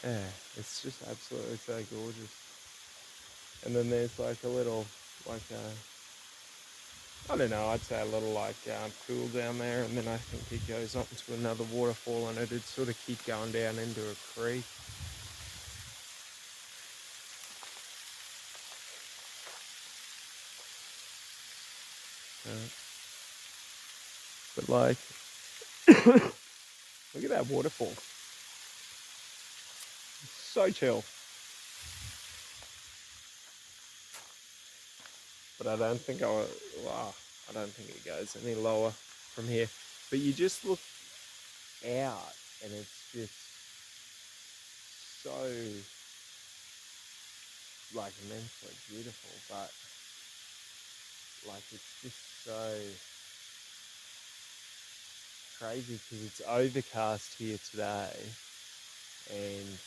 Yeah, it's just absolutely so gorgeous. And then there's like a little, like I don't know, I'd say a little like pool down there, and then I think it goes up into another waterfall, and it'd sort of keep going down into a creek. Uh, but like, look at that waterfall. It's so chill. But I don't think wow, I don't think it goes any lower from here. But you just look out, and it's just so like immensely beautiful. But like, it's just so crazy because it's overcast here today, and